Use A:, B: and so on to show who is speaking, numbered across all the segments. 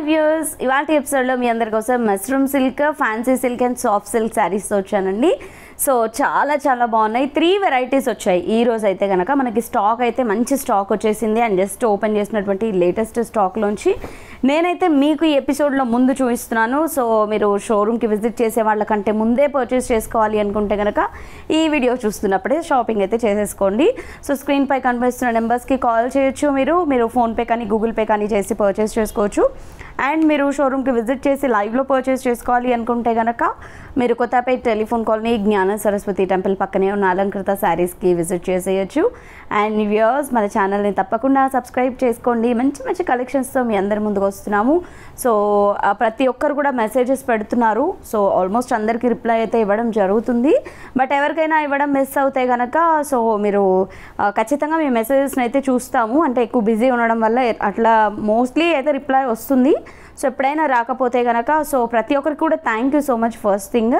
A: Viewers, ఇవాల్టి ఎపిసోడ్లో మీ అందరి కోసం mushroom silk, fancy silk and soft silk శారీస్తో వచ్చానండి. సో చాలా చాలా బాగున్నాయి. 3 వెరైటీస్ వచ్చాయి ఈ రోజు అయితే కనుక. మనకి స్టాక్ అయితే మంచి స్టాక్ వచ్చేసింది. అండ్ జస్ట్ ఓపెన్ చేసినటువంటి లేటెస్ట్ స్టాక్లోంచి నేనైతే మీకు ఈ ఎపిసోడ్లో ముందు చూపిస్తున్నాను. సో మీరు షోరూమ్కి విజిట్ చేసే వాళ్ళకంటే ముందే పర్చేస్ చేసుకోవాలి అనుకుంటే కనుక ఈ వీడియో చూస్తున్నప్పుడే షాపింగ్ అయితే చేసేసుకోండి. సో స్క్రీన్పై కనిపిస్తున్న నెంబర్స్కి కాల్ చేయొచ్చు. మీరు ఫోన్పే కానీ గూగుల్ పే కానీ చేసి పర్చేస్ చేసుకోవచ్చు. అండ్ మీరు షోరూమ్కి విజిట్ చేసి లైవ్లో పర్చేస్ చేసుకోవాలి అనుకుంటే కనుక మీరు కొత్తపేట టెలిఫోన్ కాలనీ జ్ఞాన సరస్వతి టెంపుల్ పక్కనే ఉన్న అలంకృత శారీస్కి విజిట్ చేసేయచ్చు. అండ్ వ్యూయర్స్, మన ఛానల్ని తప్పకుండా సబ్స్క్రైబ్ చేసుకోండి. మంచి మంచి కలెక్షన్స్తో మీ అందరి ముందుకు వస్తున్నాము. సో ప్రతి ఒక్కరు కూడా మెసేజెస్ పెడుతున్నారు. సో ఆల్మోస్ట్ అందరికీ రిప్లై అయితే ఇవ్వడం జరుగుతుంది. బట్ ఎవరికైనా ఇవ్వడం మిస్ అవుతే కనుక సో మీరు ఖచ్చితంగా మీ మెసేజెస్ని అయితే చూస్తాము. అంటే ఎక్కువ బిజీ ఉండడం వల్ల అట్లా మోస్ట్లీ అయితే రిప్లై వస్తుంది. సో ఎప్పుడైనా రాకపోతే కనుక సో ప్రతి ఒక్కరికి కూడా thank you so much first thing.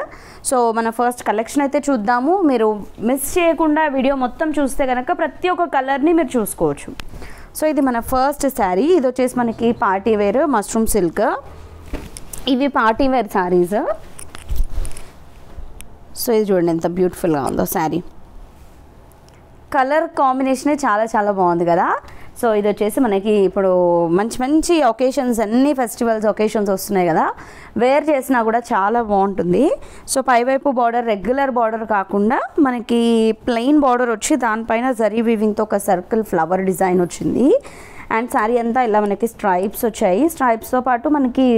A: So మన ఫస్ట్ కలెక్షన్ అయితే చూద్దాము. మీరు మిస్ చేయకుండా వీడియో మొత్తం చూస్తే కనుక ప్రతి ఒక్క కలర్ని మీరు చూసుకోవచ్చు. సో ఇది మన ఫస్ట్ శారీ. ఇది వచ్చేసి మనకి పార్టీ వేర్ మష్రూమ్ సిల్క్. ఇవి పార్టీ వేర్ శారీస్. సో ఇది చూడండి ఎంత బ్యూటిఫుల్గా ఉందో శారీ. కలర్ కాంబినేషనే చాలా చాలా బాగుంది కదా. సో ఇది వచ్చేసి మనకి ఇప్పుడు మంచి మంచి ఒకేషన్స్, అన్ని ఫెస్టివల్స్ ఒకేషన్స్ వస్తున్నాయి కదా, వేర్ చేసినా కూడా చాలా బాగుంటుంది. సో పైవైపు బార్డర్ రెగ్యులర్ బార్డర్ కాకుండా మనకి ప్లెయిన్ బార్డర్ వచ్చి దానిపైన జరీ వీవింగ్తో ఒక సర్కిల్ ఫ్లవర్ డిజైన్ వచ్చింది. అండ్ శారీ అంతా ఇలా మనకి స్ట్రైప్స్ వచ్చాయి. స్ట్రైప్స్తో పాటు మనకి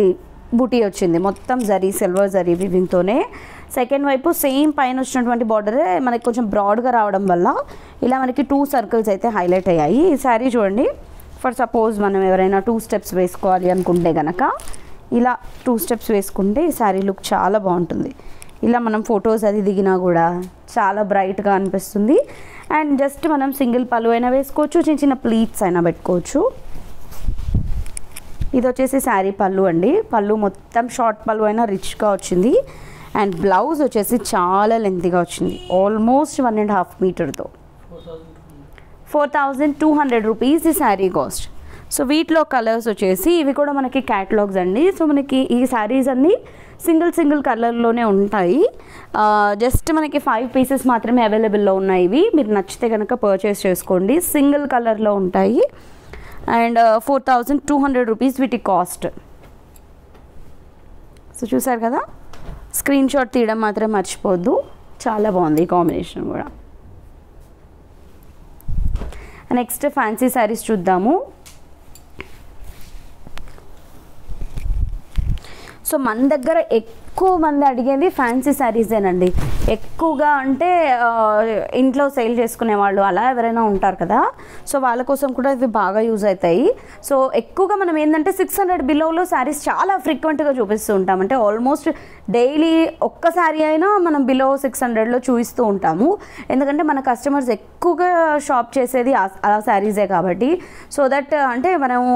A: బూటీ వచ్చింది మొత్తం జరీ, సిల్వర్ జరీ వీవింగ్తోనే. సెకండ్ వైపు సేమ్ పైన వచ్చినటువంటి బార్డరే మనకి కొంచెం బ్రాడ్గా రావడం వల్ల ఇలా మనకి 2 సర్కిల్స్ అయితే హైలైట్ అయ్యాయి. ఈ శారీ చూడండి, ఫర్ సపోజ్ మనం ఎవరైనా 2 స్టెప్స్ వేసుకోవాలి అనుకుంటే కనుక ఇలా 2 స్టెప్స్ వేసుకుంటే ఈ శారీ లుక్ చాలా బాగుంటుంది. ఇలా మనం ఫొటోస్ అది దిగినా కూడా చాలా బ్రైట్గా అనిపిస్తుంది. అండ్ జస్ట్ మనం సింగిల్ పళ్ళు అయినా వేసుకోవచ్చు, చిన్న చిన్న ప్లీట్స్ అయినా పెట్టుకోవచ్చు. ఇది వచ్చేసి శారీ పళ్ళు అండి. పళ్ళు మొత్తం షార్ట్ పళ్ళు అయినా రిచ్గా వచ్చింది. అండ్ బ్లౌజ్ వచ్చేసి చాలా లెంతీగా వచ్చింది, ఆల్మోస్ట్ 1.5 మీటర్తో. 4200 రూపీస్ ఈ శారీ కాస్ట్. సో వీటిలో కలర్స్ వచ్చేసి ఇవి కూడా మనకి క్యాటలాగ్స్ అండి. సో మనకి ఈ శారీస్ అన్నీ సింగిల్ కలర్లోనే ఉంటాయి. జస్ట్ మనకి 5 పీసెస్ మాత్రమే అవైలబుల్లో ఉన్నాయి. ఇవి మీరు నచ్చితే కనుక పర్చేస్ చేసుకోండి. సింగిల్ కలర్లో ఉంటాయి. అండ్ 4200 రూపీస్ వీటి కాస్ట్. సో చూసారు కదా, స్క్రీన్ షాట్ తీయడం మాత్రం మర్చిపోద్దు. చాలా బాగుంది ఈ కాంబినేషన్ కూడా. నెక్స్ట్ ఫ్యాన్సీ శారీస్ చూద్దాము. సో మన దగ్గర ఎక్కువ మంది అడిగేది ఫ్యాన్సీ శారీసేనండి. ఎక్కువగా అంటే ఇంట్లో సేల్ చేసుకునే వాళ్ళు అలా ఎవరైనా ఉంటారు కదా, సో వాళ్ళ కోసం కూడా ఇవి బాగా యూజ్ అవుతాయి. సో ఎక్కువగా మనం ఏంటంటే 600 బిలోలో శారీస్ చాలా ఫ్రీక్వెంట్గా చూపిస్తూ ఉంటాం. అంటే ఆల్మోస్ట్ డైలీ ఒక్క శారీ అయినా మనం బిలో 600లో చూపిస్తూ ఉంటాము. ఎందుకంటే మన కస్టమర్స్ ఎక్కువగా షాప్ చేసేది అలా శారీసే కాబట్టి. సో దట్ అంటే మనము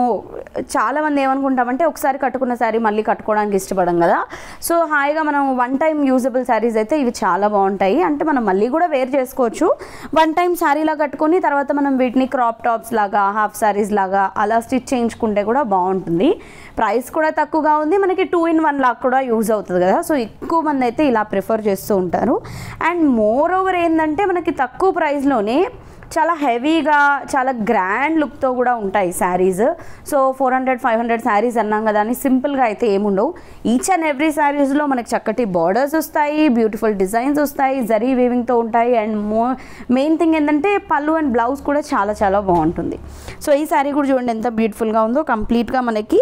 A: చాలామంది ఏమనుకుంటామంటే ఒకసారి కట్టుకున్న శారీ మళ్ళీ కట్టుకోవడానికి ఇష్టపడం కదా. సో హాయిగా మనం 1 టైం యూజబుల్ శారీస్ అయితే ఇవి చాలా బాగుంటాయి. అంటే మనం మళ్ళీ కూడా వేర్ చేసుకోవచ్చు. 1 టైం శారీలా కట్టుకొని తర్వాత మనం వీటిని క్రాప్ టాప్స్ లాగా, హాఫ్ శారీస్ లాగా అలా స్టిచ్ చేయించుకుంటే కూడా బాగుంటుంది. ప్రైస్ కూడా తక్కువగా ఉంది. మనకి 2-in-1 లాగా కూడా యూజ్ అవుతుంది కదా. సో ఎక్కువ మంది అయితే ఇలా ప్రిఫర్ చేస్తూ ఉంటారు. అండ్ మోర్ ఓవర్ ఏంటంటే మనకి తక్కువ ప్రైస్లోనే చాలా హెవీగా చాలా గ్రాండ్ లుక్తో కూడా ఉంటాయి శారీస్. సో 400-500 శారీస్ అన్నాం కదా అని సింపుల్గా అయితే ఏముండవు. ఈచ్ అండ్ ఎవ్రీ శారీస్లో మనకి చక్కటి బార్డర్స్ వస్తాయి, బ్యూటిఫుల్ డిజైన్స్ వస్తాయి, జరీ వీవింగ్తో ఉంటాయి. అండ్ మెయిన్ థింగ్ ఏంటంటే పళ్ళు అండ్ బ్లౌజ్ కూడా చాలా చాలా బాగుంటుంది. సో ఈ శారీ కూడా చూడండి ఎంత బ్యూటిఫుల్గా ఉందో. కంప్లీట్గా మనకి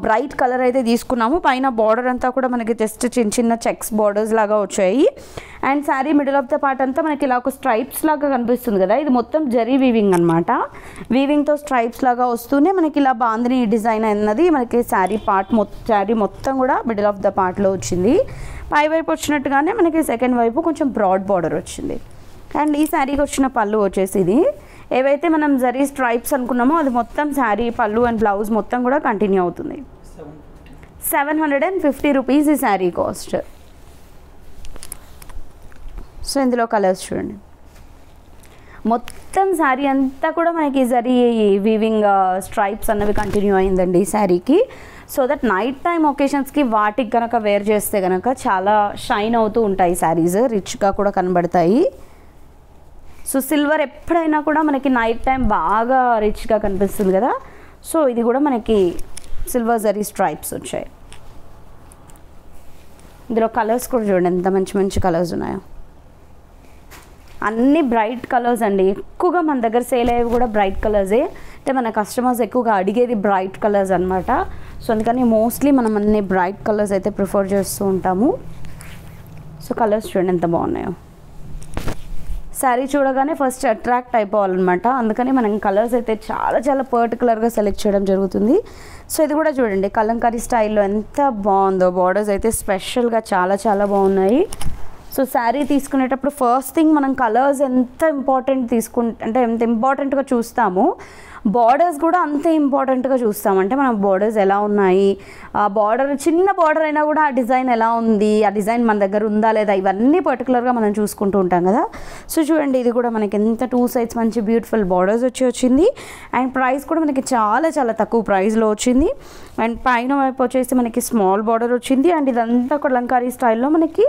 A: బ్రైట్ కలర్ అయితే తీసుకున్నాము. పైన బార్డర్ అంతా కూడా మనకి జస్ట్ చిన్న చిన్న చెక్స్ బార్డర్స్ లాగా వచ్చాయి. And sari middle of the part అంతా మనకి ఇలా ఒక స్ట్రైప్స్ లాగా కనిపిస్తుంది కదా, ఇది మొత్తం జరీ వీవింగ్ అనమాట. వీవింగ్తో స్ట్రైప్స్ లాగా వస్తూనే మనకి ఇలా బాందిని డిజైన్ అన్నది మనకి శారీ మొత్తం కూడా మిడిల్ ఆఫ్ ద పార్ట్లో వచ్చింది. పై వైపు వచ్చినట్టుగానే మనకి సెకండ్ వైపు కొంచెం బ్రాడ్ బార్డర్ వచ్చింది. అండ్ ఈ శారీకి వచ్చిన పళ్ళు వచ్చేసి ఇది ఏవైతే మనం జరీ స్ట్రైప్స్ అనుకున్నామో అది మొత్తం శారీ పళ్ళు అండ్ బ్లౌజ్ మొత్తం కూడా కంటిన్యూ అవుతుంది. 750 రూపీస్ ఈ శారీ కాస్ట్. సో ఇందులో కలర్స్ చూడండి, మొత్తం శారీ అంతా కూడా మనకి జరీ వీవింగ్ స్ట్రైప్స్ అన్నవి కంటిన్యూ అయిందండి ఈ శారీకి. సో దట్ నైట్ టైం ఒకేషన్స్కి వాటికి కనుక వేర్ చేస్తే కనుక చాలా షైన్ అవుతూ ఉంటాయి శారీస్, రిచ్గా కూడా కనబడతాయి. సో సిల్వర్ ఎప్పుడైనా కూడా మనకి నైట్ టైం బాగా రిచ్గా కనిపిస్తుంది కదా. సో ఇది కూడా మనకి సిల్వర్ జరీ స్ట్రైప్స్ వచ్చాయి. ఇందులో కలర్స్ కూడా చూడండి ఎంత మంచి మంచి కలర్స్ ఉన్నాయో. అన్నీ బ్రైట్ కలర్స్ అండి. ఎక్కువగా మన దగ్గర సేల్ అయ్యేవి కూడా బ్రైట్ కలర్సే. అంటే మన కస్టమర్స్ ఎక్కువగా అడిగేది బ్రైట్ కలర్స్ అనమాట. సో అందుకని మోస్ట్లీ మనం అన్ని బ్రైట్ కలర్స్ అయితే ప్రిఫర్ చేస్తూ ఉంటాము. సో కలర్స్ చూడండి ఎంత బాగున్నాయో. శారీ చూడగానే ఫస్ట్ అట్రాక్ట్ అయిపోవాలన్నమాట. అందుకని మనం కలర్స్ అయితే చాలా చాలా పర్టికులర్గా సెలెక్ట్ చేయడం జరుగుతుంది. సో ఇది కూడా చూడండి కలంకారీ స్టైల్లో ఎంత బాగుందో. బార్డర్స్ అయితే స్పెషల్గా చాలా చాలా బాగున్నాయి. సో శారీ తీసుకునేటప్పుడు ఫస్ట్ థింగ్ మనం కలర్స్ ఎంత ఇంపార్టెంట్గా చూస్తాము, బార్డర్స్ కూడా అంతే ఇంపార్టెంట్గా చూస్తాం. అంటే మనం బార్డర్స్ ఎలా ఉన్నాయి, ఆ బార్డర్ చిన్న బార్డర్ అయినా కూడా ఆ డిజైన్ ఎలా ఉంది, ఆ డిజైన్ మన దగ్గర ఉందా లేదా, ఇవన్నీ పర్టికులర్గా మనం చూసుకుంటూ ఉంటాం కదా. సో చూడండి ఇది కూడా మనకి ఎంత 2 sides మంచి బ్యూటిఫుల్ బార్డర్స్ వచ్చింది. అండ్ ప్రైస్ కూడా మనకి చాలా చాలా తక్కువ ప్రైస్లో వచ్చింది. అండ్ పైన వైపు వచ్చేసి మనకి స్మాల్ బార్డర్ వచ్చింది. అండ్ ఇదంతా కలంకారీ స్టైల్లో మనకి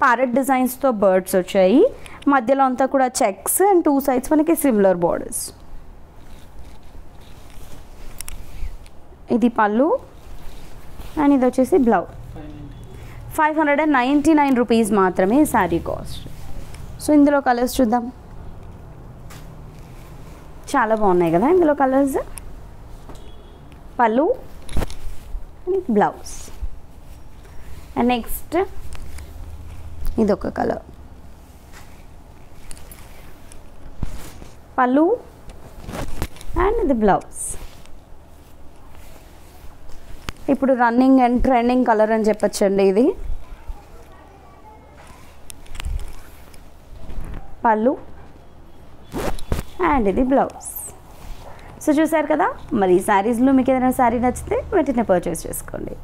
A: ప్యారెట్ డిజైన్స్తో బర్డ్స్ వచ్చాయి. మధ్యలో అంతా కూడా చెక్స్ అండ్ 2 sides మనకి సిమిలర్ బార్డర్స్. ఇది పళ్ళు అండ్ ఇది వచ్చేసి బ్లౌజ్. 599 రూపీస్ మాత్రమే శారీ కాస్ట్. సో ఇందులో కలర్స్ చూద్దాం. చాలా బాగున్నాయి కదా ఇందులో కలర్స్. పళ్ళు బ్లౌజ్ అండ్ నెక్స్ట్ ఇదొక కలర్. పళ్ళు అండ్ ఇది బ్లౌజ్. ఇప్పుడు రన్నింగ్ అండ్ ట్రెండింగ్ కలర్ అని చెప్పచ్చండి ఇది. పళ్ళు అండ్ ఇది బ్లౌజ్. సో చూసారు కదా. మరి ఈ శారీస్లో మీకు ఏదైనా శారీ నచ్చితే వెంటనే పర్చేస్ చేసుకోండి.